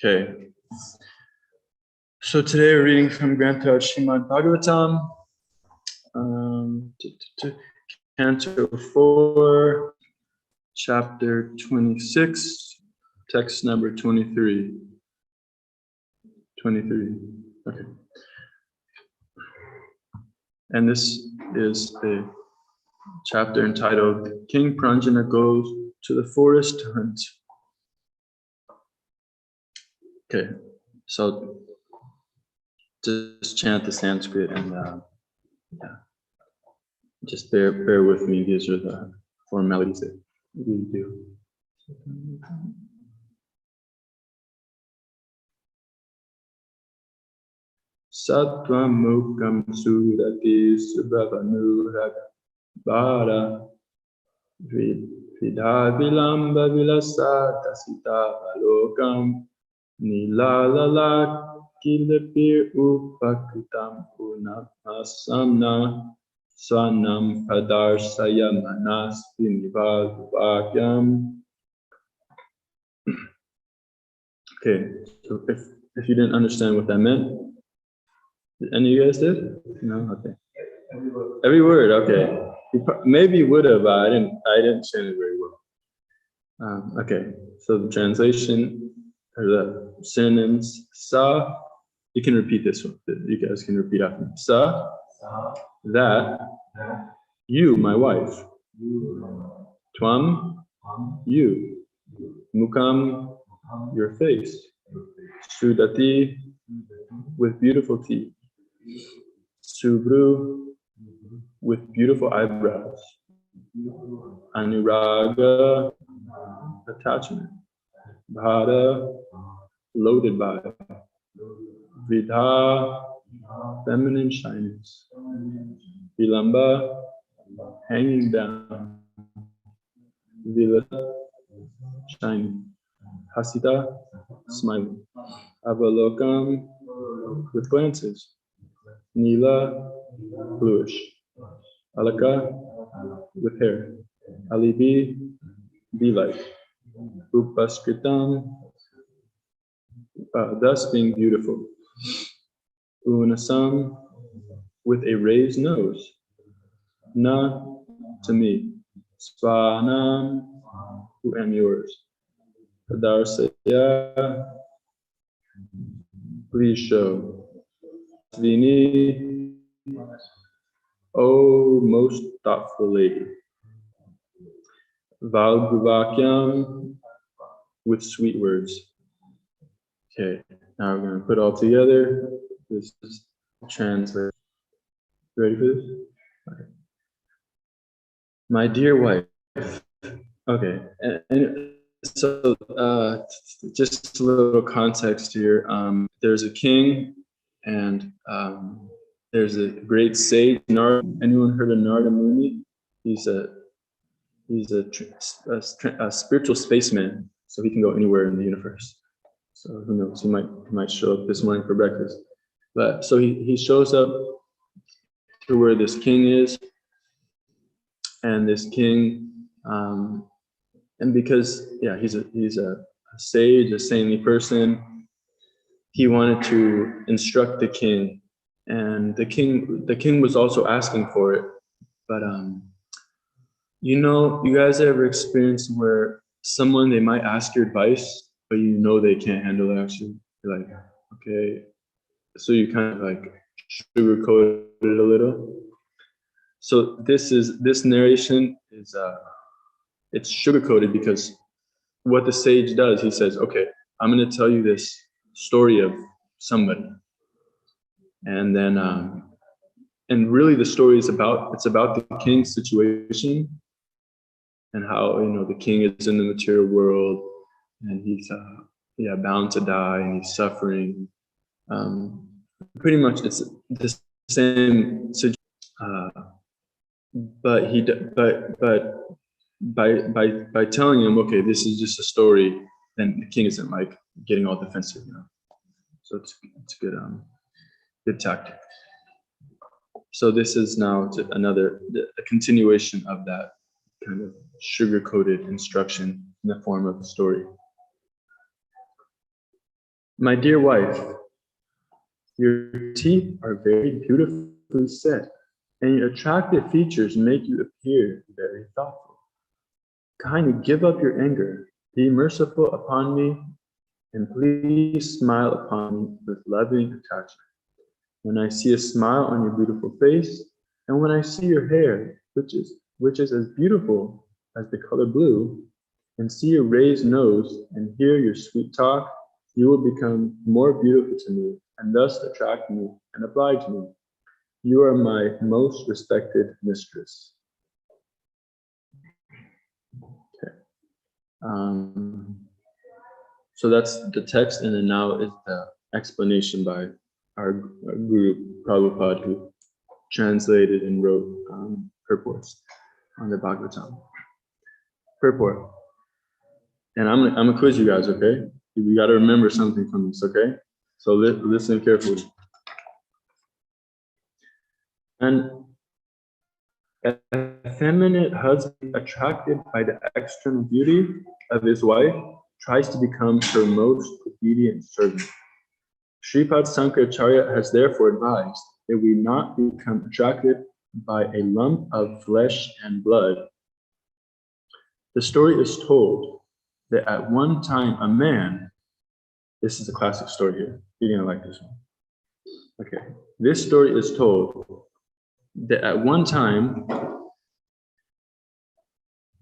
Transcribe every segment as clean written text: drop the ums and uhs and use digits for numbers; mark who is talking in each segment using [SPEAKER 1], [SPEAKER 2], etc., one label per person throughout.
[SPEAKER 1] Okay. So today we're reading from Grantha Srimad Bhagavatam, Canto 4, Chapter 26, text number 23. 23. Okay. And this is a chapter entitled King Pranjana Goes to the Forest to Hunt. Okay, so just chant the Sanskrit and yeah, just bear with me. These are the formalities that we do. Sattvam mukam surati subhavanurag bhara vidha vilamba vilasa tasita alokam nilalala kilapir upakritam punasamna swanam padarsaya manas vinivadvakyam. Okay, so if you didn't understand what that meant, any of you guys did? No? Okay. Every word, okay. Maybe you would have, but I didn't chant it very well. Okay, so the translation, or the synonyms, sa, you can repeat this one. You guys can repeat after me. Sa, that, you, my wife. Tvam, you. Mukam, your face. Sudati, with beautiful teeth. Subru, with beautiful eyebrows. Anuraga, attachment. Bhara, loaded by. Vidha, feminine shyness. Vilamba, hanging down. Vilasa, shining. Hasita, smiling. Avalokam, with glances. Nila, bluish. Alaka, with hair. Alibi, be like. Upaskritam, thus being beautiful. Unasam, with a raised nose. Na, to me. Svanam, who am yours. Padarsaya, please show. Svini, oh, most thoughtful lady. Valguvakyam, with sweet words. Okay, now we're going to put it all together. This is translate. Ready for this? Okay. My dear wife. Okay, and so just a little context here. There's a king, and there's a great sage. Anyone heard of Narada Muni? He's a spiritual spaceman, so he can go anywhere in the universe. So who knows? He might show up this morning for breakfast. But so he shows up to where this king is, and this king, and because he's a sage, a saintly person, he wanted to instruct the king, and the king was also asking for it. But you guys ever experienced where someone, they might ask your advice, but they can't handle it actually? You're like, okay, so you kind of like sugarcoat it a little. So this narration is it's sugarcoated because what the sage does, he says, okay, I'm going to tell you this story of somebody, and then and really the story is about the king's situation, and how the king is in the material world, and he's bound to die, and he's suffering. Pretty much it's the same situation, but by telling him, okay, this is just a story, then the king isn't like getting all defensive, So it's good tactic. So this is now a continuation of that kind of sugar-coated instruction in the form of a story. My dear wife, your teeth are very beautifully set, and your attractive features make you appear very thoughtful. Kindly give up your anger, be merciful upon me, and please smile upon me with loving attachment. When I see a smile on your beautiful face, and when I see your hair, which is as beautiful as the color blue, and see your raised nose and hear your sweet talk, you will become more beautiful to me, and thus attract me and oblige me. You are my most respected mistress. Okay. So that's the text, and then now is the explanation by our Guru Prabhupada, who translated and wrote purports on the Bhagavatam. Purport. And I'm gonna quiz you guys, okay? You got to remember something from this, okay? So listen carefully. And an effeminate husband, attracted by the external beauty of his wife, tries to become her most obedient servant. Sripad Sankaracharya has therefore advised that we not become attracted by a lump of flesh and blood. The story is told that at one time a man, this is a classic story here, you're gonna like this one. Okay, this story is told that at one time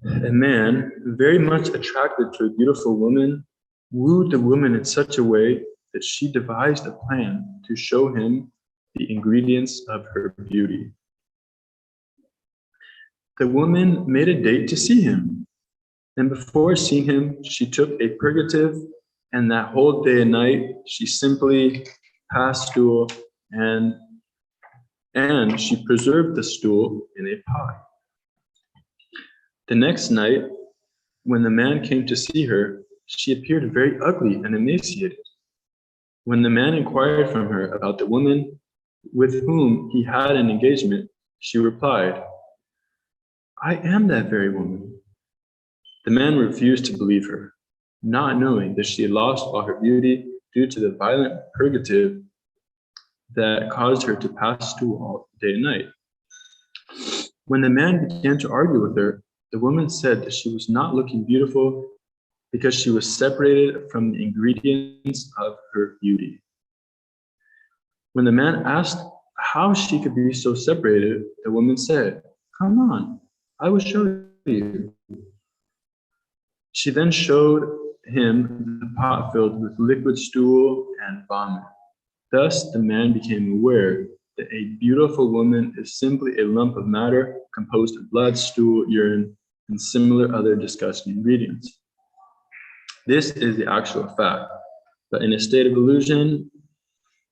[SPEAKER 1] a man, very much attracted to a beautiful woman, wooed the woman in such a way that she devised a plan to show him the ingredients of her beauty. The woman made a date to see him, and before seeing him, she took a purgative, and that whole day and night, she simply passed stool, and she preserved the stool in a pot. The next night, when the man came to see her, she appeared very ugly and emaciated. When the man inquired from her about the woman with whom he had an engagement, she replied, "I am that very woman." The man refused to believe her, not knowing that she had lost all her beauty due to the violent purgative that caused her to pass stool all day and night. When the man began to argue with her, the woman said that she was not looking beautiful because she was separated from the ingredients of her beauty. When the man asked how she could be so separated, the woman said, "Come on, I will show you." She then showed him the pot filled with liquid stool and vomit. Thus, the man became aware that a beautiful woman is simply a lump of matter composed of blood, stool, urine, and similar other disgusting ingredients. This is the actual fact, but in a state of illusion,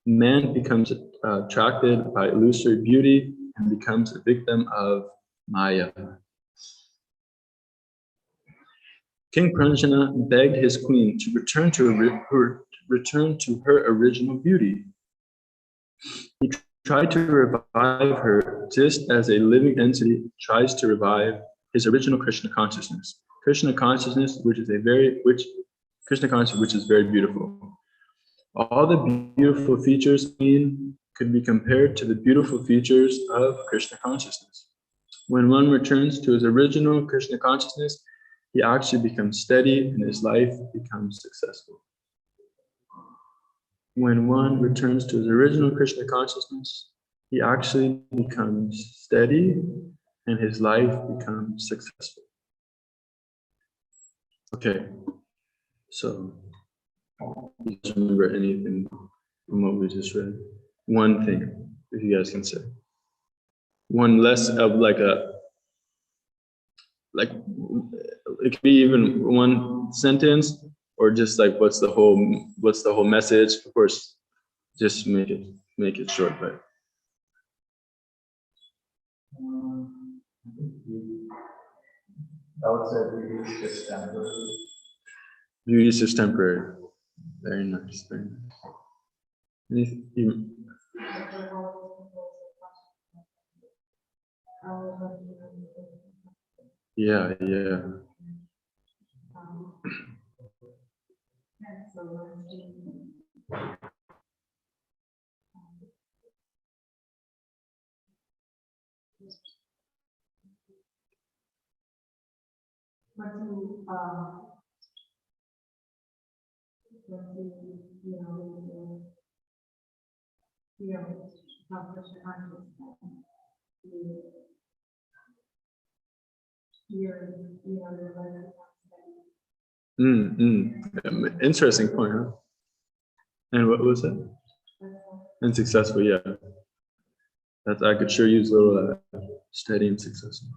[SPEAKER 1] man becomes attracted by illusory beauty and becomes a victim of Maya. King Pranjana begged his queen to return to her original beauty. He tried to revive her just as a living entity tries to revive his original Krishna consciousness. Krishna consciousness, which is very beautiful. All the beautiful features could be compared to the beautiful features of Krishna consciousness. When one returns to his original Krishna consciousness, he actually becomes steady and his life becomes successful. When one returns to his original Krishna consciousness, he actually becomes steady and his life becomes successful. Okay, so do you remember anything from what we just read? One thing, if you guys can say. One less of like it could be even one sentence, or just like what's the whole message. Of course, just make it short, but I would say beauty is just temporary. Beauty is just temporary. Very nice, very nice. Yeah. Interesting point, huh? And what was it? And successful, yeah. That I could sure use a little of that. Steady and successful.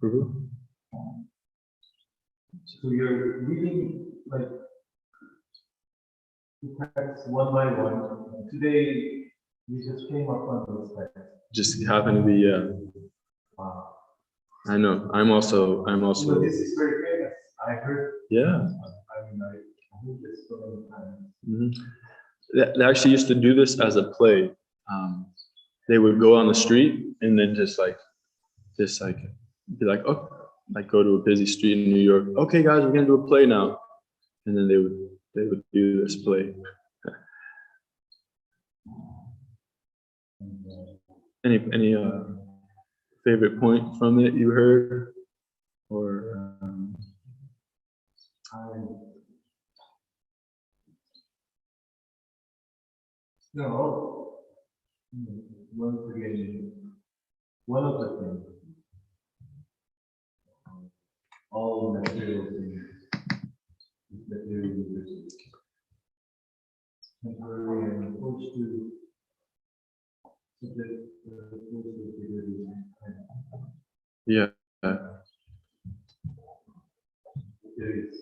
[SPEAKER 1] Mm-hmm.
[SPEAKER 2] So you're reading like the texts one by one. Today you just came up on those texts.
[SPEAKER 1] Just happen to be, yeah.
[SPEAKER 2] Wow.
[SPEAKER 1] I know. I'm also.
[SPEAKER 2] So this is very famous. I heard.
[SPEAKER 1] Yeah.
[SPEAKER 2] I mean, I heard this so many times.
[SPEAKER 1] Mm-hmm. They actually used to do this as a play. They would go on the street and then just be like, oh, like go to a busy street in New York. Okay, guys, we're gonna do a play now, and then they would do this play. Any favorite point from it you heard, or
[SPEAKER 2] no. Once again, one of the things, all material things is material existence. Temporary and opposed to subject opposed to figurative.
[SPEAKER 1] yeah.
[SPEAKER 2] There is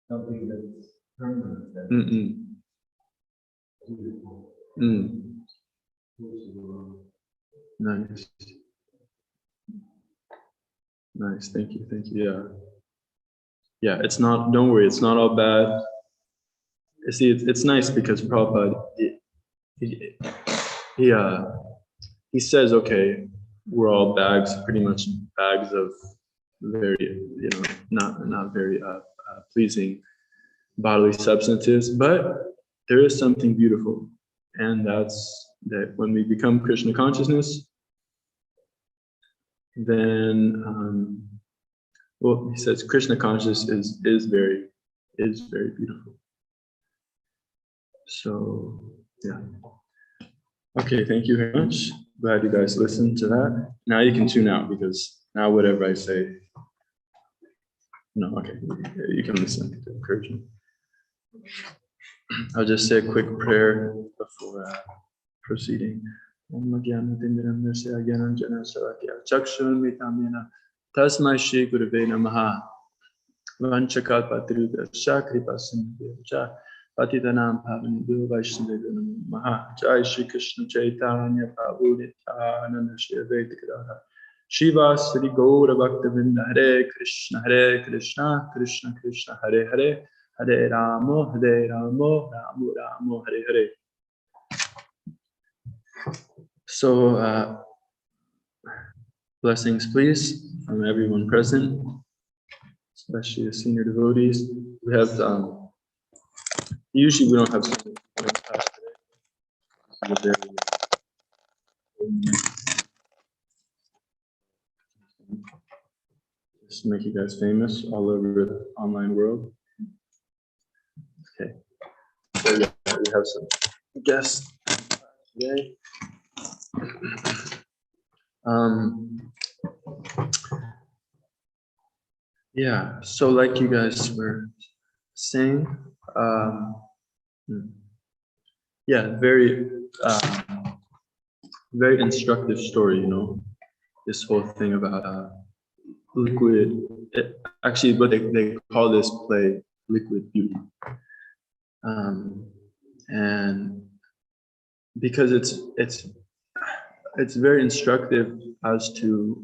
[SPEAKER 2] something that's permanent, that's beautiful.
[SPEAKER 1] Nice. Nice. Thank you. Yeah. Yeah. It's not. Don't worry. It's not all bad. You see, it's nice because Prabhupada he says, okay, we're all pretty much bags of very, not very pleasing bodily substances, but there is something beautiful, and that's that when we become Krishna consciousness, then he says Krishna consciousness is very beautiful. So yeah. Okay, thank you very much. Glad you guys listened to that. Now you can tune out because now whatever I say, no, okay, you can listen to encouragement. I'll just say a quick prayer before proceeding. Tasmai Shri Gurave Namaha. Vanchakalpatarubhyascha kripa sindhubhya patitanam pavanebhyo vaishnavebhyo namo namaha. Jai Shri Krishna Chaitanya Prabhu Nityananda Shri Advaita Gadadhara Shiva Sri Gaura Bhaktavinda Hare Krishna Krishna Krishna Hare Hare Hare Ramo Ramo Ramo Hare Hare. So blessings please from everyone present, especially the senior devotees. We have usually we don't have something today. Just make you guys famous all over the online world. Okay. So yeah, we have some guests today. Yeah, so like you guys were saying, yeah, very instructive story, this whole thing about liquid, actually what they call this play liquid beauty. And because it's very instructive as to,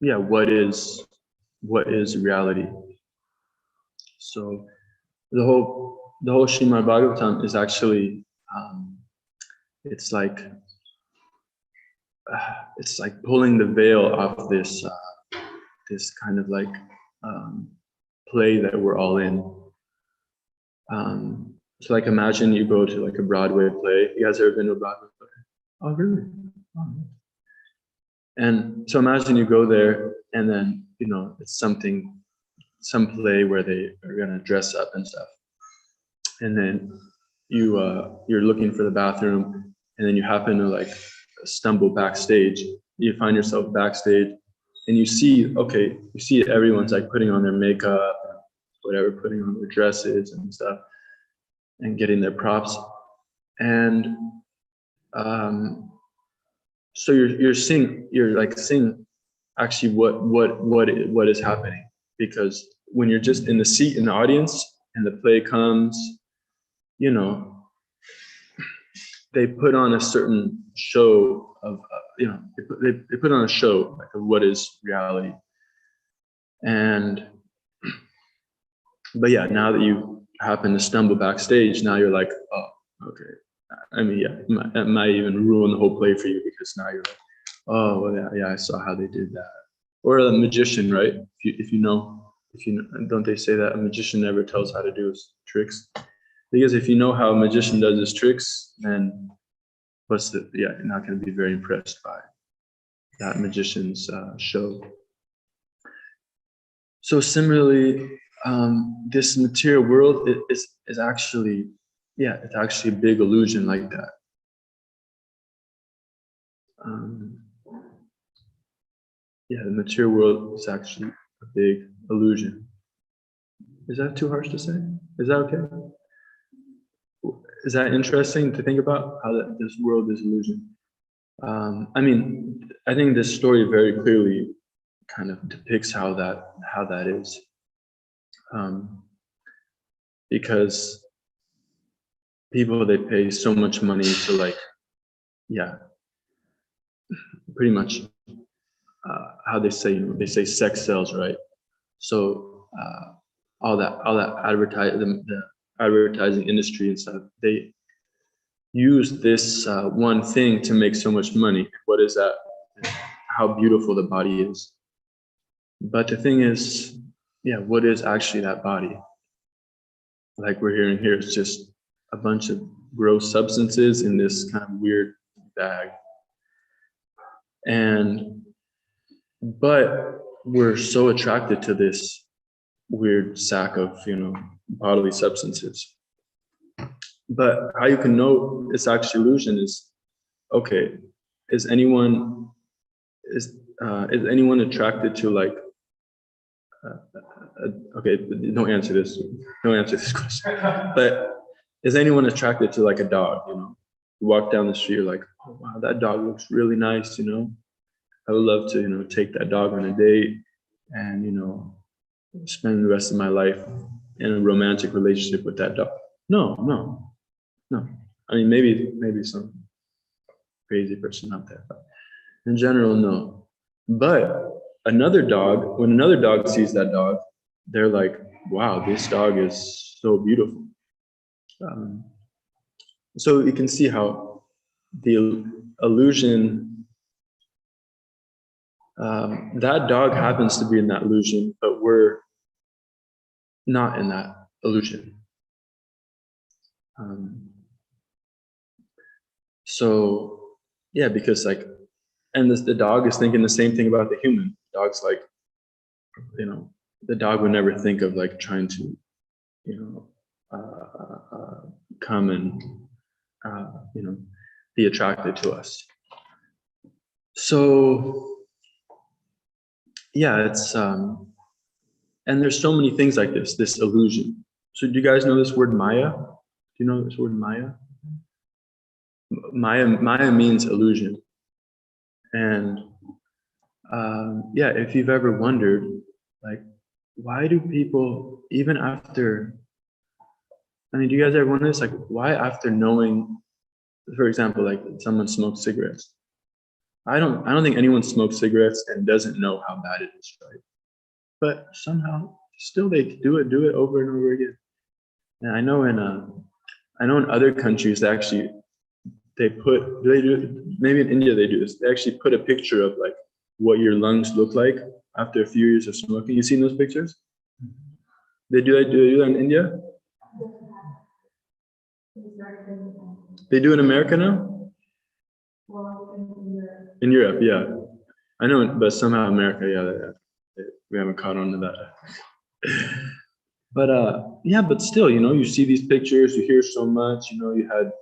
[SPEAKER 1] yeah, what is reality. So the whole Srimad Bhagavatam is actually it's like pulling the veil off this kind of like play that we're all in. So like imagine you go to like a Broadway play. You guys ever been to a Broadway play? Oh really? Oh, And so imagine you go there and then, it's some play where they are going to dress up and stuff. And then you're looking for the bathroom, and then you happen to like stumble backstage. You find yourself backstage, and you see everyone's like putting on their makeup, whatever, putting on their dresses and stuff, and getting their props. And so you're seeing actually what is happening, because when you're just in the seat in the audience and the play comes, they put on a certain show of they put on a show like of what is reality. But yeah, now that you happen to stumble backstage, now you're like, oh, okay. I mean, yeah, it might even ruin the whole play for you, because now you're like, oh, well, yeah, I saw how they did that. Or a magician, right? If you know, don't they say that a magician never tells how to do his tricks? Because if you know how a magician does his tricks, then you're not going to be very impressed by that magician's show. So similarly, this material world is actually, it's actually a big illusion like that. The material world is actually a big illusion. Is that too harsh to say? Is that okay? Is that interesting to think about, how this world is illusion? I think this story very clearly kind of depicts how that is. Because people, they pay so much money to pretty much how they say sex sells, right? So all that the advertising industry and stuff, they use this one thing to make so much money. What is that? How beautiful the body is. But the thing is, what is actually that body? Like we're hearing here, it's just a bunch of gross substances in this kind of weird bag. But we're so attracted to this weird sack of, bodily substances. But how you can know it's actually illusion is, okay, is anyone attracted to okay, don't answer this question. But is anyone attracted to a dog? You walk down the street, you're like, oh wow, that dog looks really nice. I would love to, take that dog on a date and spend the rest of my life in a romantic relationship with that dog. No. I mean, maybe some crazy person out there, but in general, no. But when another dog sees that dog, they're like, wow, this dog is so beautiful. So you can see how the illusion, that dog happens to be in that illusion, but we're not in that illusion. Because the dog is thinking the same thing about the human. Dog's like, the dog would never think of trying to, come and, be attracted to us. So, it's, and there's so many things like this illusion. So do you guys know this word Maya? Do you know this word Maya? Maya means illusion. And if you've ever wondered, why do people, even after, do you guys ever wonder this? Why after knowing, for example, someone smokes cigarettes? I don't think anyone smokes cigarettes and doesn't know how bad it is, right? But somehow still they do it over and over again. And I know in other countries they do, maybe in India they do this. They actually put a picture of what your lungs look like after a few years of smoking. You seen those pictures? They do that in India? They do in America now? In Europe, yeah. I know, but somehow America, we haven't caught on to that. But yeah, but still, you see these pictures, you hear so much. You had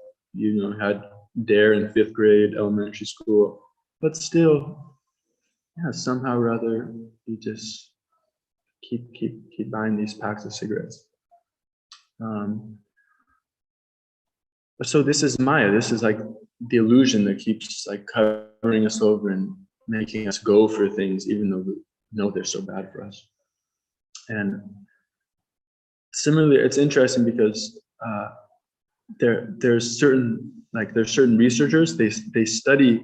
[SPEAKER 1] DARE in 5th grade, elementary school, but still, yeah, somehow or other, you just keep buying these packs of cigarettes. So this is Maya. This is like the illusion that keeps like covering us over and making us go for things, even though we know they're so bad for us. And similarly, it's interesting because there's certain researchers, they study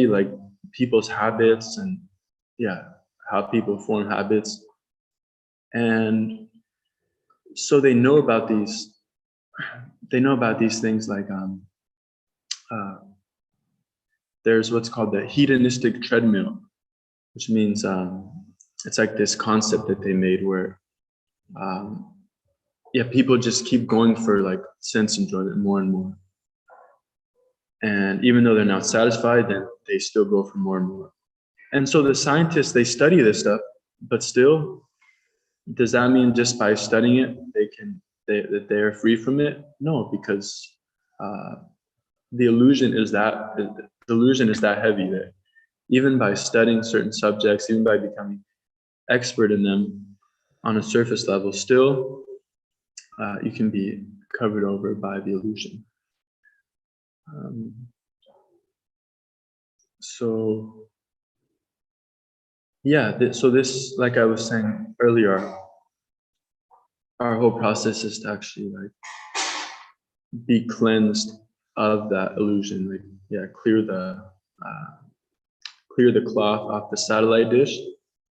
[SPEAKER 1] like people's habits and how people form habits, and so they know about these things like there's what's called the hedonistic treadmill, which means it's like this concept that they made where people just keep going for like sense enjoyment more and more, and even though they're not satisfied, then they still go for more and more. And so the scientists, they study this stuff, but still, does that mean just by studying it that they're free from it? No, because the illusion is that heavy that even by studying certain subjects, even by becoming expert in them on a surface level, still you can be covered over by the illusion. So this, like I was saying earlier, our whole process is to actually like be cleansed of that illusion, like clear the cloth off the satellite dish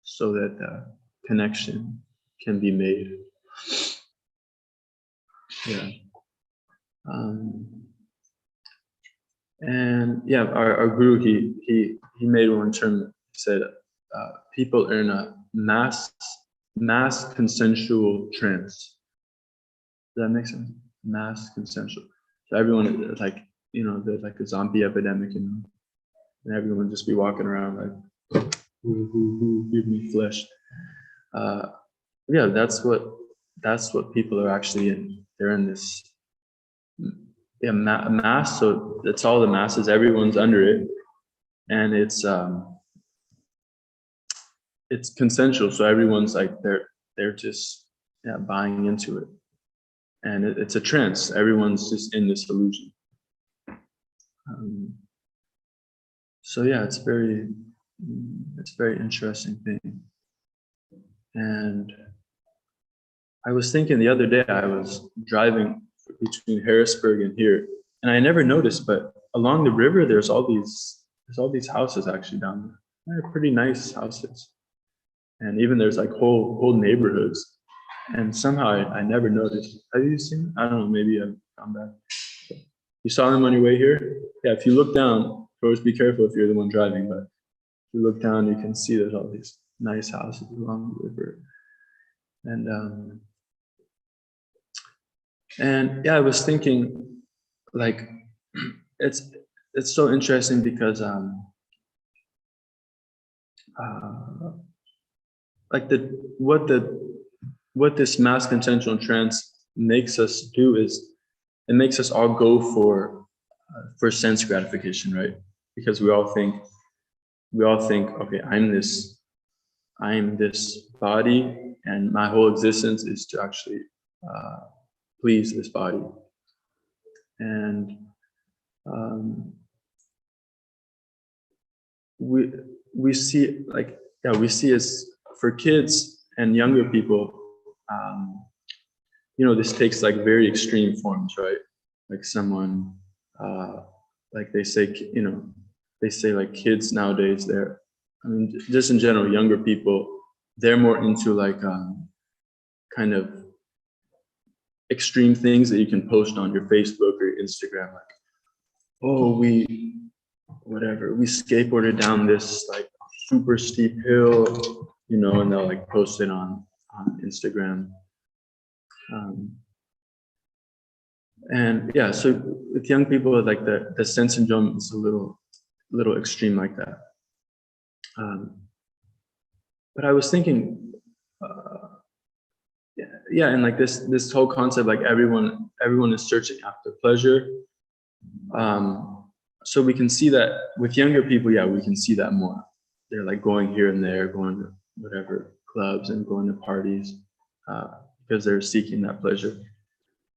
[SPEAKER 1] so that the connection can be made. And our guru, he made one term. He said people are in a mass consensual trance. Does that make sense? Mass consensual. So everyone, like, there's like a zombie epidemic, and everyone just be walking around like, who give me flesh. That's what people are actually in. They're in this mass. So it's all the masses. Everyone's under it, and it's consensual. So everyone's like they're just buying into it, and it's a trance. Everyone's just in this illusion. So it's very interesting thing. And I was thinking the other day, I was driving between Harrisburg and here, and I never noticed, but along the river, there's all these houses actually down there. They're pretty nice houses, and even there's like whole neighborhoods. And somehow I never noticed. Have you seen them? I don't know. Maybe I've gone back. You saw them on your way here? Yeah. If you look down, always be careful if you're the one driving. But if you look down, you can see there's all these nice houses along the river. And I was thinking, like, it's so interesting because like what this mass consensual trance makes us do is it makes us all go for sense gratification, right? Because we all think, okay, I'm this body, and my whole existence is to actually please this body. And we see as for kids and younger people, this takes like very extreme forms, right? Like someone, like they say like kids nowadays, just in general, younger people, they're more into like kind of extreme things that you can post on your Facebook or Instagram, like, oh, we skateboarded down this like super steep hill, and they'll like post it on Instagram. And so with young people, like the sense enjoyment is a little extreme like that. But I was thinking, yeah, and like this whole concept, like everyone is searching after pleasure. So we can see that with younger people, yeah, we can see that more. They're like going here and there, going to whatever clubs and going to parties because they're seeking that pleasure.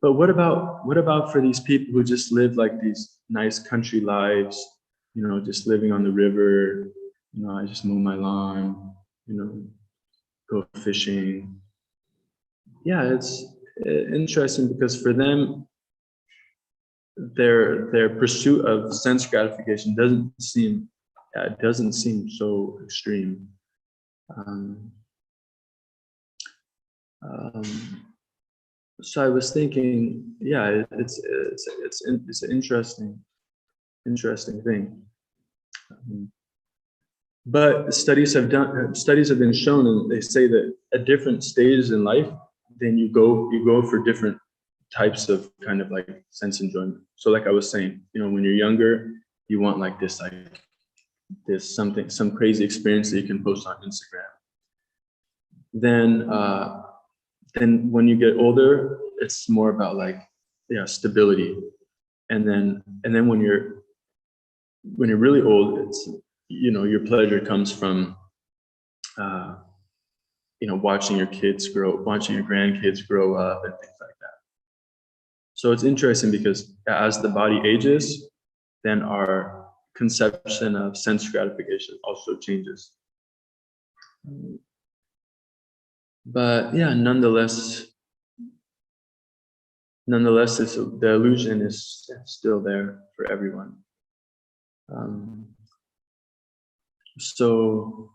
[SPEAKER 1] But what about for these people who just live like these nice country lives, just living on the river, I just mow my lawn, go fishing. Yeah, it's interesting because for them, their pursuit of sense gratification doesn't seem so extreme. So I was thinking, yeah, it's an interesting thing. But studies have been shown, and they say that at different stages in life, then you go for different types of kind of like sense enjoyment. So like I was saying, when you're younger, you want like some crazy experience that you can post on Instagram. Then when you get older, it's more about like, stability. And then when you're really old, it's, your pleasure comes from, watching your grandkids grow up and things like that. So it's interesting because as the body ages, then our conception of sense gratification also changes. But yeah, nonetheless, the illusion is still there for everyone. So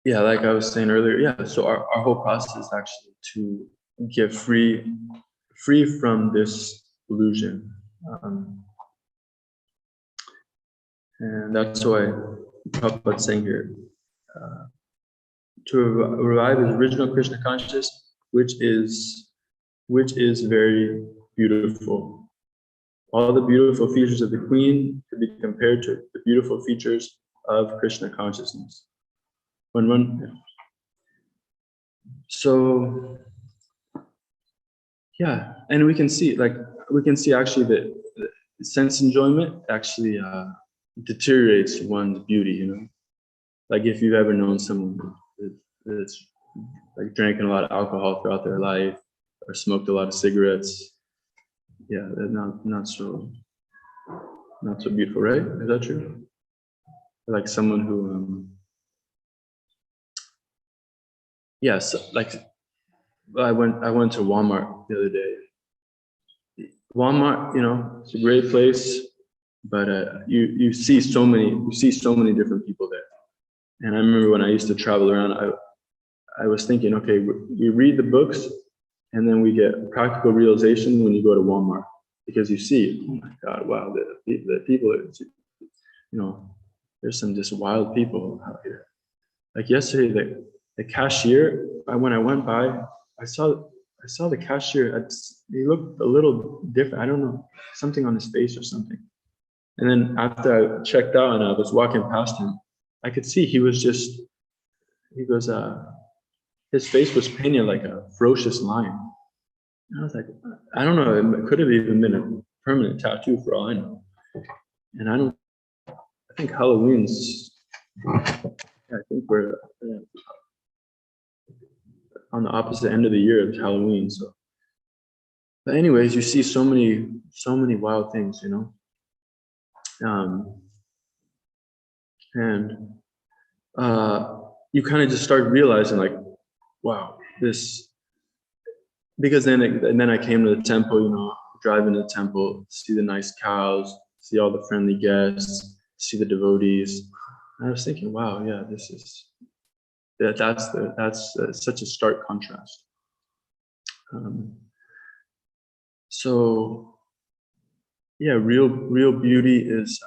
[SPEAKER 1] yeah, like I was saying earlier, yeah. So our whole process is actually to get free from this illusion, and that's why Prabhupada is saying here, to revive his original Krishna consciousness, which is very beautiful. All the beautiful features of the Queen could be compared to the beautiful features of Krishna consciousness. So, yeah, and we can see actually that sense enjoyment actually deteriorates one's beauty. Like if you've ever known someone that's like drank a lot of alcohol throughout their life or smoked a lot of cigarettes, yeah, they're not so beautiful, right? Is that true? Like someone who yes, like I went to Walmart the other day. Walmart, it's a great place, but you see so many different people there. And I remember when I used to travel around, I was thinking, okay, we read the books, and then we get practical realization when you go to Walmart, because you see, oh my God, wow, the people are, there's some just wild people out here. Like yesterday, the cashier, when I went by, I saw the cashier. He looked a little different. I don't know, something on his face or something. And then after I checked out and I was walking past him, I could see his face was painted like a ferocious lion. And I was like, I don't know, it could have even been a permanent tattoo for all I know. And I think Halloween's, I think we're on the opposite end of the year of Halloween. So, but anyways, you see so many wild things, and you kind of just start realizing like, wow, this, because then I came to the temple, drive into the temple, see the nice cows, see all the friendly guests, see the devotees. And I was thinking, wow, yeah, that's such a stark contrast. So yeah, real beauty is,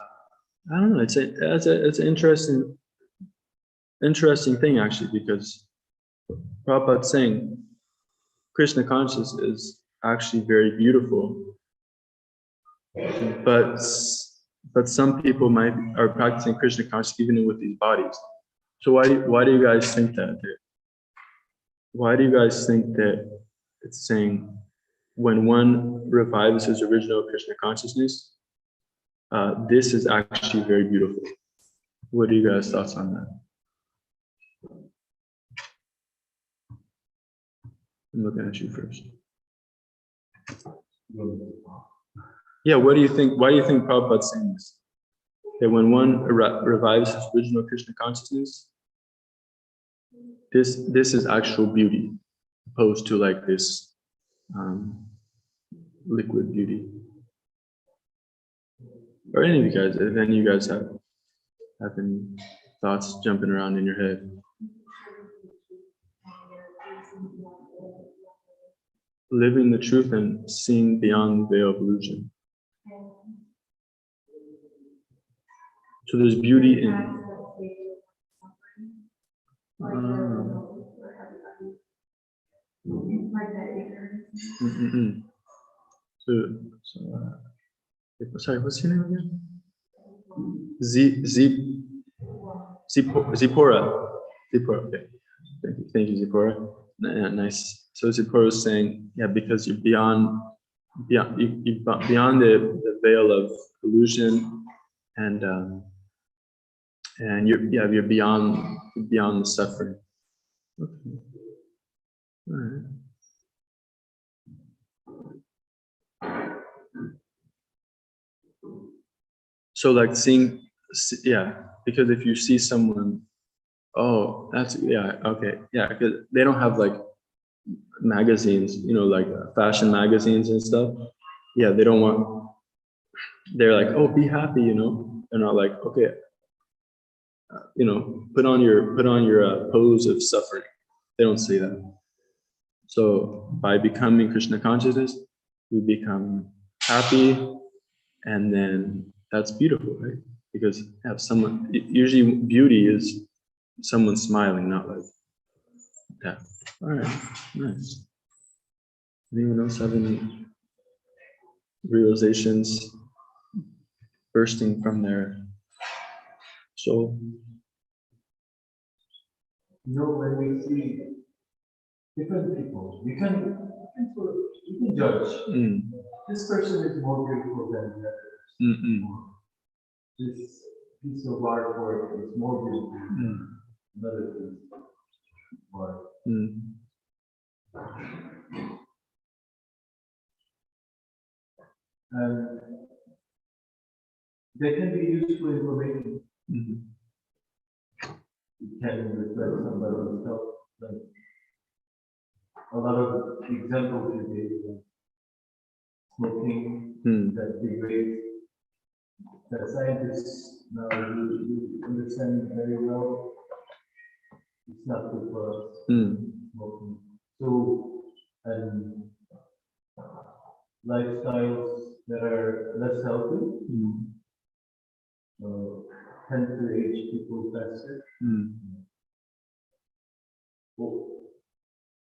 [SPEAKER 1] I don't know, it's an interesting thing actually, because Prabhupada's saying Krishna consciousness is actually very beautiful, but but some people are practicing Krishna consciousness even with these bodies. So why do you guys think that? Why do you guys think that it's saying when one revives his original Krishna consciousness, this is actually very beautiful? What are you guys' thoughts on that? I'm looking at you first. Yeah, what do you think? Why do you think Prabhupada's saying this? That when one revives his original Krishna consciousness, this is actual beauty, opposed to like this liquid beauty. Or any of you guys, if any of you guys have any thoughts jumping around in your head. Living the truth and seeing beyond the veil of illusion. So there's beauty in it. Sorry, what's your name again? Zipporah. Okay. Thank you, Zipporah. Nice. So Zipporah is saying, yeah, because you're beyond the veil of illusion, and you're beyond the suffering. Okay. All right. So like because if you see someone, oh, okay, because they don't have like magazines, like fashion magazines and stuff. Yeah, they don't want. They're like, oh, be happy, They're not like, okay, put on your pose of suffering. They don't say that. So by becoming Krishna consciousness, we become happy, and then that's beautiful, right? Because usually beauty is someone smiling, not like that. All right, nice. Anyone else have any realizations bursting from their soul?
[SPEAKER 2] When we see different people, we can judge. This person is more beautiful than the other. This piece of artwork is more beautiful than another piece of art. And they can be useful information. It can reflect somebody's health. Like a lot of examples you gave, smoking, that degrades, that scientists now you understand very well. It's not good for us. Smoking. So, and lifestyles that are less healthy tend to age people faster.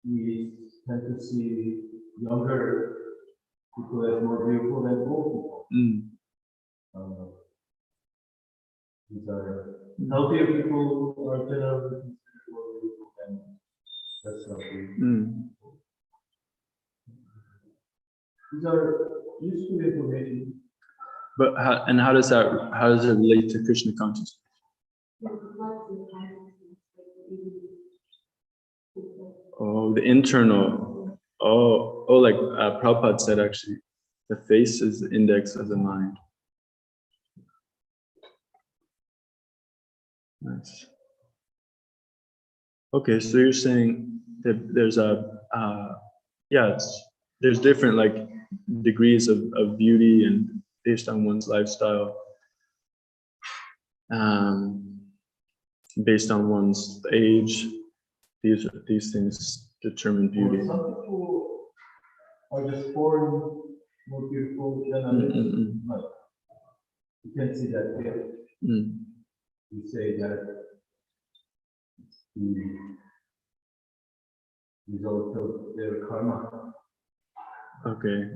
[SPEAKER 2] We tend to see younger people as more beautiful than old people. These are healthier people are generally considered more beautiful than less healthy. These are useful information.
[SPEAKER 1] But how does it relate to Krishna consciousness? Oh, the internal. Like Prabhupada said, actually, the face is the index of the mind. Nice. Okay, so you're saying that there's there's different like degrees of beauty and based on one's lifestyle, based on one's age. These things determine beauty.
[SPEAKER 2] Some people are just born more beautiful than others. You can see that here. You say that the result of their karma.
[SPEAKER 1] Okay.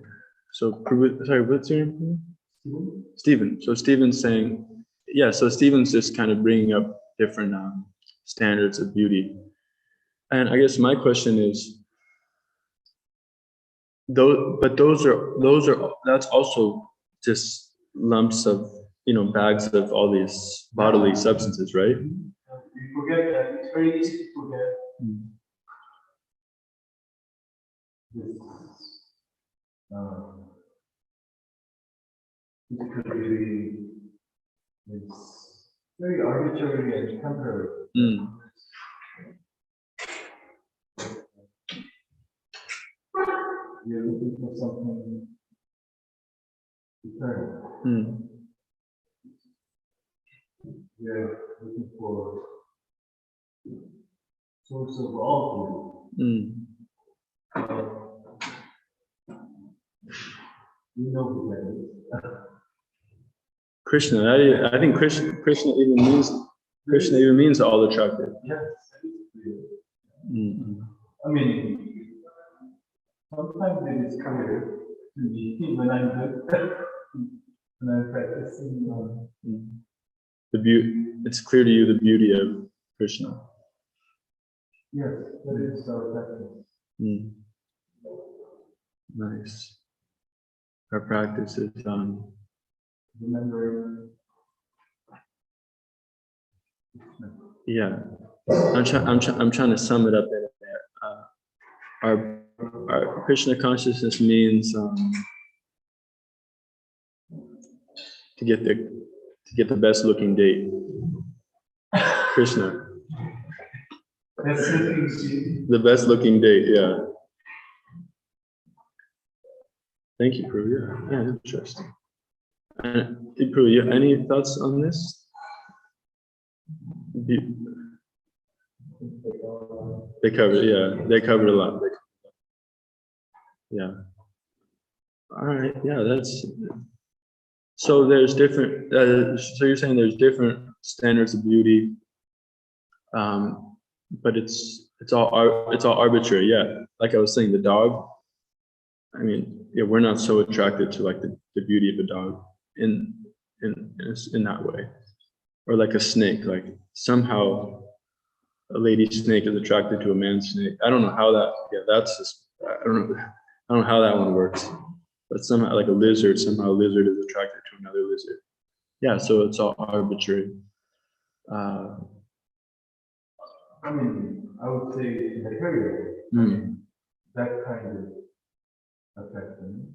[SPEAKER 1] So sorry, what's your name? Stephen. So Stephen's saying, yeah, so Stephen's just kind of bringing up different standards of beauty. And I guess my question is, that's also just lumps of, bags of all these bodily substances, right?
[SPEAKER 2] You forget that. It's very easy to forget. Physically, it's very arbitrary and temporary. You're looking for something eternal. You're looking for source of all beauty. You know who that is.
[SPEAKER 1] Krishna. I think Krishna even means all attractive.
[SPEAKER 2] Yes. I mean, sometimes it is clear to me when I'm practicing.
[SPEAKER 1] It's clear to you the beauty of Krishna.
[SPEAKER 2] Yes, that is our practice.
[SPEAKER 1] Nice. Our practice is
[SPEAKER 2] remembering.
[SPEAKER 1] Yeah, I'm trying to sum it up in there. Our Krishna consciousness means to get the best looking date. Krishna. The best looking date, yeah. Thank you, Prabhu. Yeah, interesting. And Prabhu, you have any thoughts on this? They covered a lot. Yeah. All right. Yeah, that's. So there's different. So you're saying there's different standards of beauty, but it's all arbitrary. Yeah, like I was saying, the dog. I mean, yeah, we're not so attracted to like the beauty of a dog in that way, or like a snake. Like somehow a lady snake is attracted to a man snake. I don't know how that. Yeah, that's just. I don't know how that one works. But somehow, like a lizard, is attracted to another lizard. Yeah, so it's all arbitrary.
[SPEAKER 2] I mean, I would say material. That kind of affection.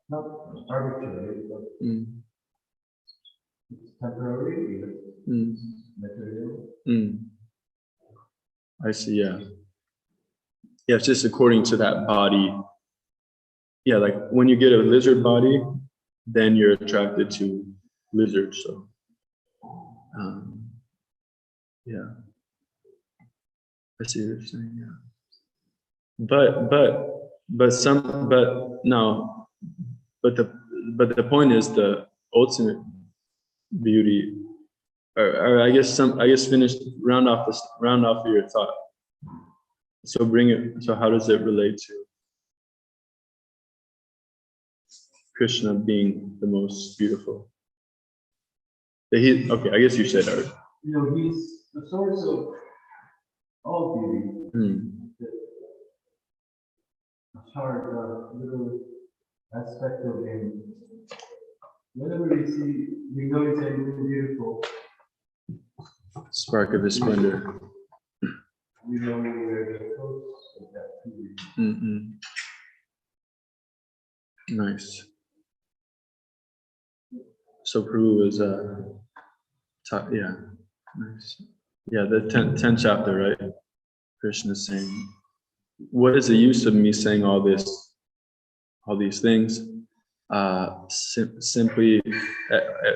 [SPEAKER 2] Not arbitrary, but it's temporary, material.
[SPEAKER 1] I see, yeah. Yeah, it's just according to that body. Yeah, like when you get a lizard body, then you're attracted to lizards. So, yeah. I see what you're saying, yeah. But the point is the ultimate beauty, or I guess round off your thought. So how does it relate to Krishna being the most beautiful? Okay, I guess you said art.
[SPEAKER 2] He's the source of all beauty. A short little aspect of him. Whenever we know it's a beautiful.
[SPEAKER 1] Spark of his splendor.
[SPEAKER 2] We know where the source of that beauty.
[SPEAKER 1] Nice. So Prabhu is yeah, nice. Yeah, the 10th chapter, right? Krishna is saying, what is the use of me saying all these things? Simply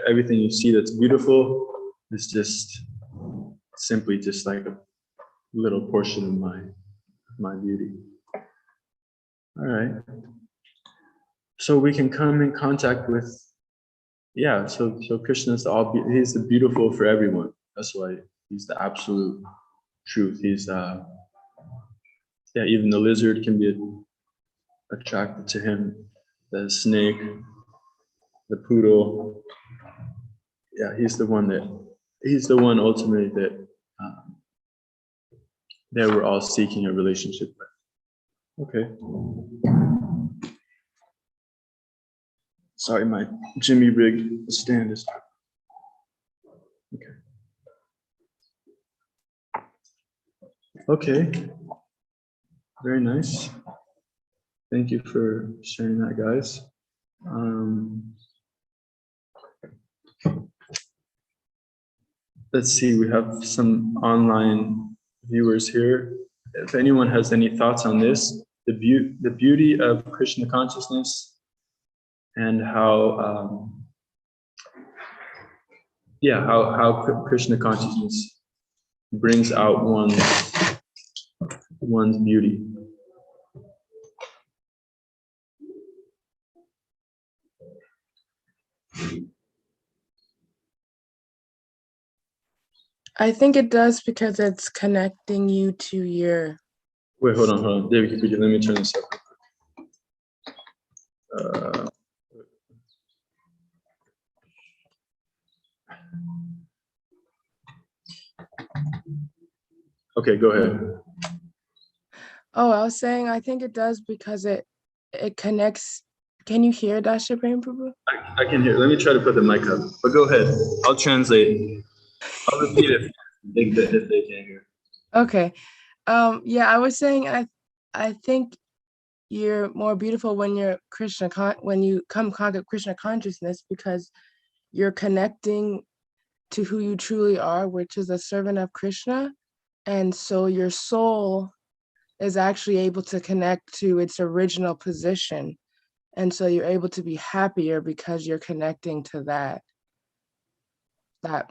[SPEAKER 1] everything you see that's beautiful is just simply just like a little portion of my beauty. All right. So we can come in contact with, yeah, so Krishna's he's the beautiful for everyone. That's why he's the absolute truth. He's yeah, even the lizard can be attracted to him. The snake, the poodle. Yeah, he's the one ultimately that we're all seeking a relationship with. Okay. Sorry, my Jimmy rig stand is. Okay. Okay. Very nice. Thank you for sharing that, guys. Let's see, we have some online viewers here. If anyone has any thoughts on this, the beauty of Krishna consciousness and how, how Krishna consciousness brings out one's beauty.
[SPEAKER 3] I think it does because it's connecting you to your.
[SPEAKER 1] Wait, hold on. David, let me turn this up. Okay, go ahead.
[SPEAKER 3] Oh, I was saying I think it does because it connects. Can you hear Dasya-Prema Prabhu?
[SPEAKER 1] I can hear. Let me try to put the mic up. But go ahead. I'll translate. I'll repeat it if they can't hear.
[SPEAKER 3] Okay. Yeah, I was saying I think you're more beautiful when you're when you come contact Krishna consciousness because you're connecting to who you truly are, which is a servant of Krishna. And so your soul is actually able to connect to its original position. And so you're able to be happier because you're connecting to that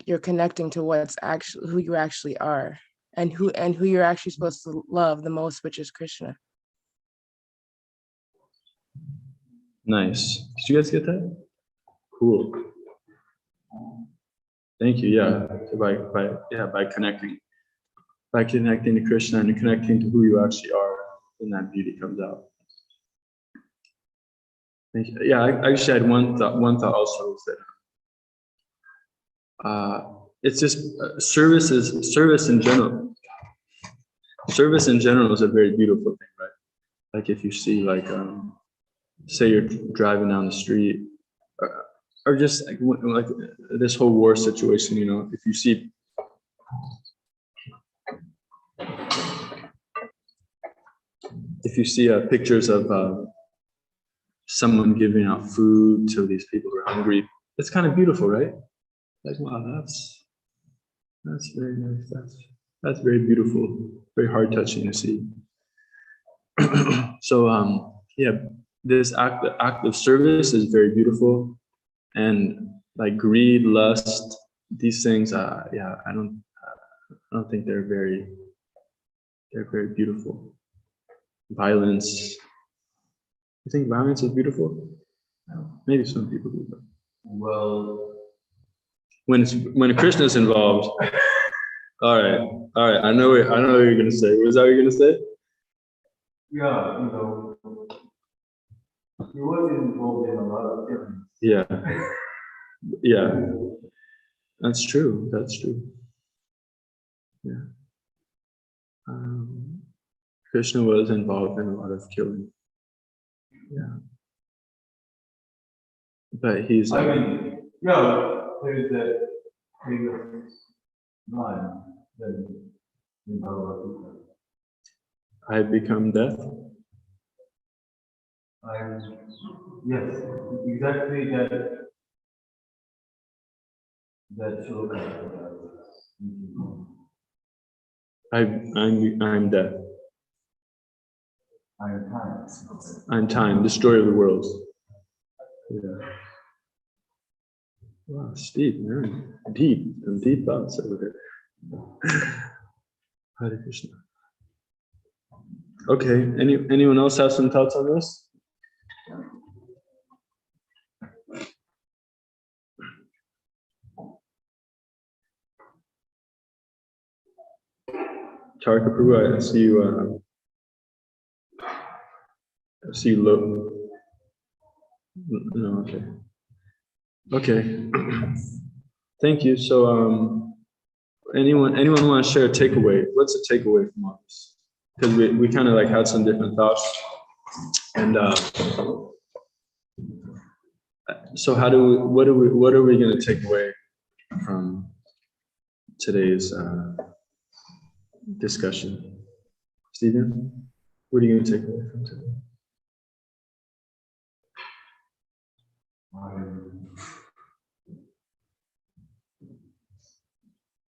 [SPEAKER 3] you're connecting to what's actually who you actually are and who you're actually supposed to love the most, which is Krishna.
[SPEAKER 1] Nice. Did you guys get that? Cool. Thank you. Yeah. So by connecting to Krishna and connecting to who you actually are, then that beauty comes out. Thank you. Yeah, I actually had one thought also was that it's just service in general. Service in general is a very beautiful thing, right? Like if you see say you're driving down the street or just like this whole war situation, you know, if you see pictures of someone giving out food to these people who are hungry, it's kind of beautiful, right? Like, wow, that's very nice. That's very beautiful, very heart touching to see. So yeah, this act of service is very beautiful, and like greed, lust, these things, yeah, I don't think they're very beautiful. Violence. You think violence is beautiful? Maybe some people do, but
[SPEAKER 2] Well,
[SPEAKER 1] when Krishna is involved. All right. I know what you're gonna say. What is that you're gonna say?
[SPEAKER 2] yeah, you know, he was involved in a lot of things.
[SPEAKER 1] Yeah. Yeah. That's true. Yeah. Krishna was involved in a lot of killing. Yeah. But he's.
[SPEAKER 2] I mean, yeah, there's that famous line that in Bhagavatam.
[SPEAKER 1] I become death.
[SPEAKER 2] Yes, exactly that shloka.
[SPEAKER 1] I'm death.
[SPEAKER 2] I'm time.
[SPEAKER 1] I'm time, destroyer of the worlds. Yeah. Wow, Steve, man. Deep thoughts over there. Hare Krishna. Okay, anyone else have some thoughts on this? Tarka Prabhu, I see you see low. No, okay. Okay. Thank you. So anyone want to share a takeaway? What's a takeaway from all this? Because we kind of like had some different thoughts. And so what are we going to take away from today's discussion? Stephen, what are you going to take away from today?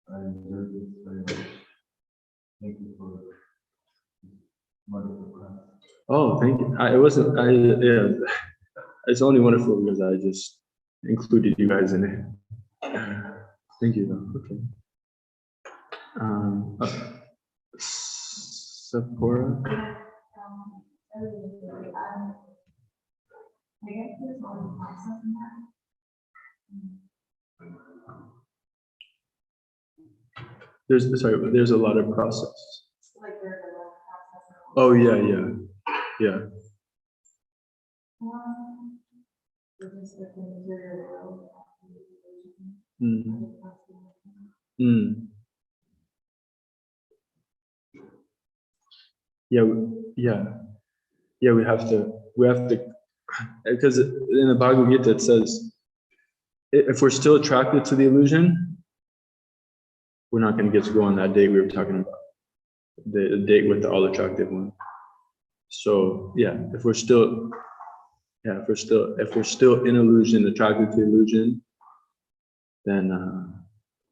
[SPEAKER 2] I enjoyed this very much. Thank you for wonderful class.
[SPEAKER 1] Oh, thank you. Yeah, it's only wonderful because I just included you guys in it. Thank you, though. Okay. Sephora.
[SPEAKER 4] I guess there's a lot of process in that.
[SPEAKER 1] There's a lot of process.
[SPEAKER 4] Like there's a lot of process.
[SPEAKER 1] Oh yeah.
[SPEAKER 4] Just like the material world.
[SPEAKER 1] Yeah, we have to, because in the Bhagavad Gita it says, if we're still attracted to the illusion, we're not going to get to go on that date we were talking about, the date with the all attractive one. So yeah, if we're still in illusion, attracted to illusion, then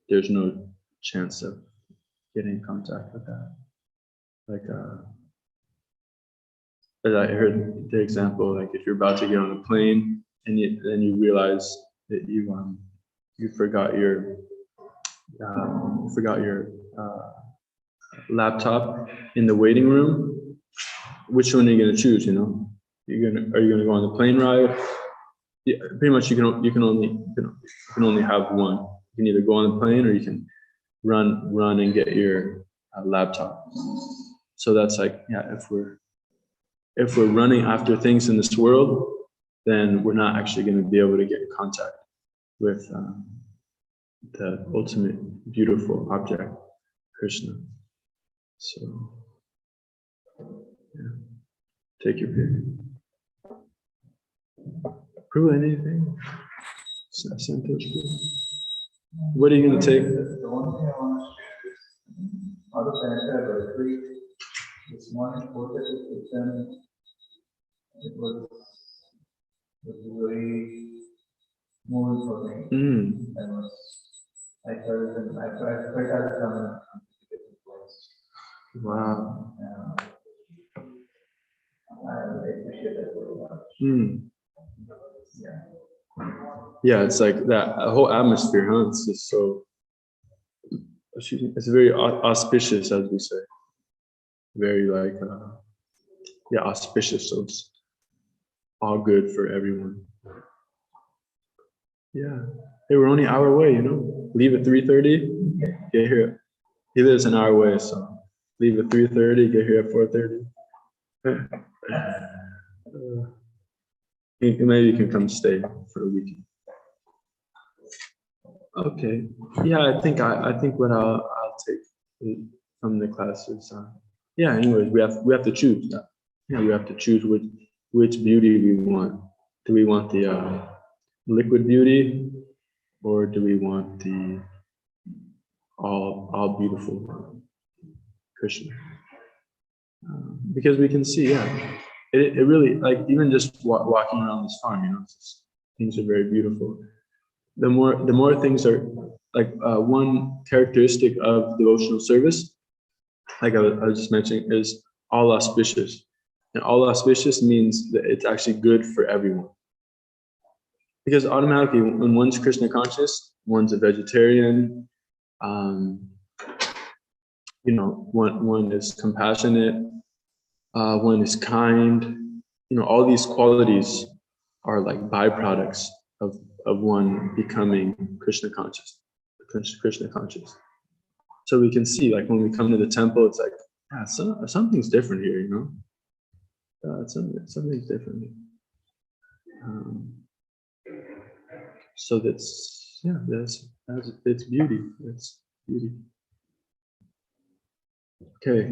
[SPEAKER 1] there's no chance of getting in contact with that. Like as I heard the example, like if you're about to get on a plane and then you realize that you forgot your laptop in the waiting room, which one are you going to choose? You know, are you gonna go on the plane ride? Yeah, pretty much you can only have one. You can either go on the plane or you can run and get your laptop. So that's like, yeah, if we're running after things in this world, then we're not actually going to be able to get in contact with the ultimate beautiful object, Krishna. So, yeah, take your pick. Prove anything? What are you going to take?
[SPEAKER 2] The one thing I want to share is, out of the entire retreat, this morning, 4:30, it was very moving for me. I felt I was coming from a different place.
[SPEAKER 1] Wow.
[SPEAKER 2] I appreciate that very much.
[SPEAKER 1] Yeah, it's like that whole atmosphere, huh? It's just so, it's very auspicious, as we say. Very like, auspicious. So it's all good for everyone. Yeah. Hey, we're only an hour away, you know? Leave at 3:30, get here. He lives an hour away, so leave at 3:30, get here at 4:30. Maybe you can come stay for a weekend. Okay. Yeah, I think what I'll take from the class is anyways, we have to choose. Yeah, we have to choose which beauty we want. Do we want the liquid beauty, or do we want the all beautiful Krishna? Because we can see, it really, like, even just walking around this farm, you know, things are very beautiful. The more things are, like, one characteristic of devotional service, like I was just mentioning, is all auspicious. And all auspicious means that it's actually good for everyone. Because automatically, when one's Krishna conscious, one's a vegetarian, you know, one is compassionate, one is kind, you know, all these qualities are like byproducts of one becoming Krishna conscious. So we can see, like, when we come to the temple, it's like, yeah, something's different here, you know. something different. So that's it's beauty. It's beauty. Okay,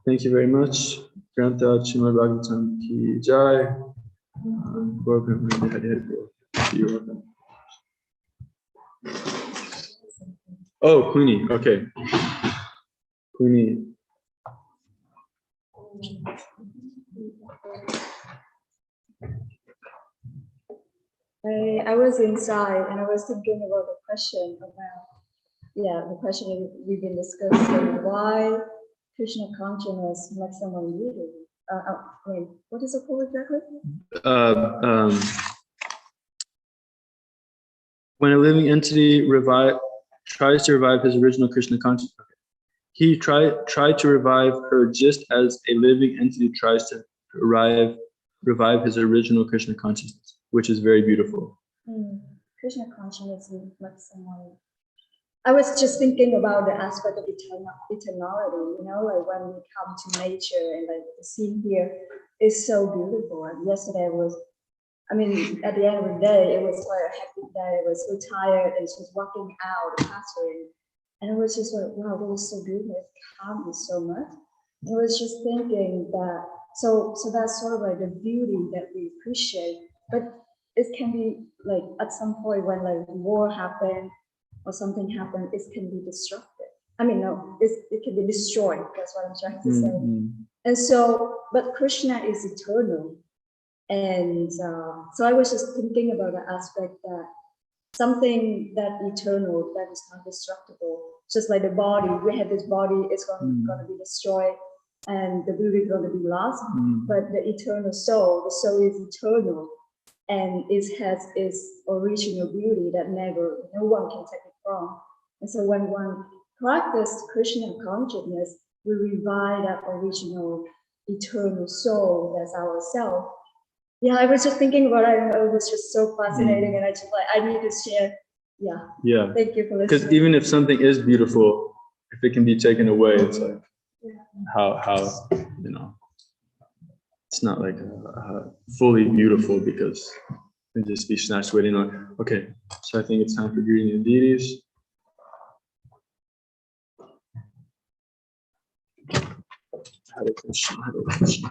[SPEAKER 1] thank you very much. Granta Srimad Bhagavatam ki jai. You're welcome. Oh, Queenie. Okay, Queenie.
[SPEAKER 4] I was inside and I was thinking about the question the question we've been discussing, why Krishna consciousness makes someone beautiful. What is the quote exactly?
[SPEAKER 1] When a living entity tries to revive his original Krishna consciousness, he tried to revive her just as a living entity tries to revive his original Krishna consciousness, which is very beautiful.
[SPEAKER 4] Krishna consciousness makes someone. I was just thinking about the aspect of eternality, like when we come to nature and like the scene here is so beautiful. And yesterday at the end of the day, it was quite a happy day. I was so tired and just walking out the pathway. And it was just like, wow, that was so beautiful. It calmed me so much. I was just thinking that, so that's sort of like the beauty that we appreciate, but it can be like at some point when like war happened, or something happened, it can be disrupted. It can be destroyed. That's what I'm trying to say. And so, but Krishna is eternal. And so I was just thinking about the aspect that something that eternal, that is not destructible, just like the body, we have this body, it's going to be destroyed and the beauty is going to be lost. But the eternal soul, the soul is eternal. And it has its original beauty that no one can take it from. And so when one practices Krishna consciousness, we revive that original eternal soul that's ourself. Yeah, I was just thinking about it. It was just so fascinating, and I need to share. Yeah. Thank you for listening.
[SPEAKER 1] Because even if something is beautiful, if it can be taken away, it's like how it's not like fully beautiful because it can just be snatched away. Okay, so I think it's time for greeting the deities. Hare Krishna, Hare Krishna.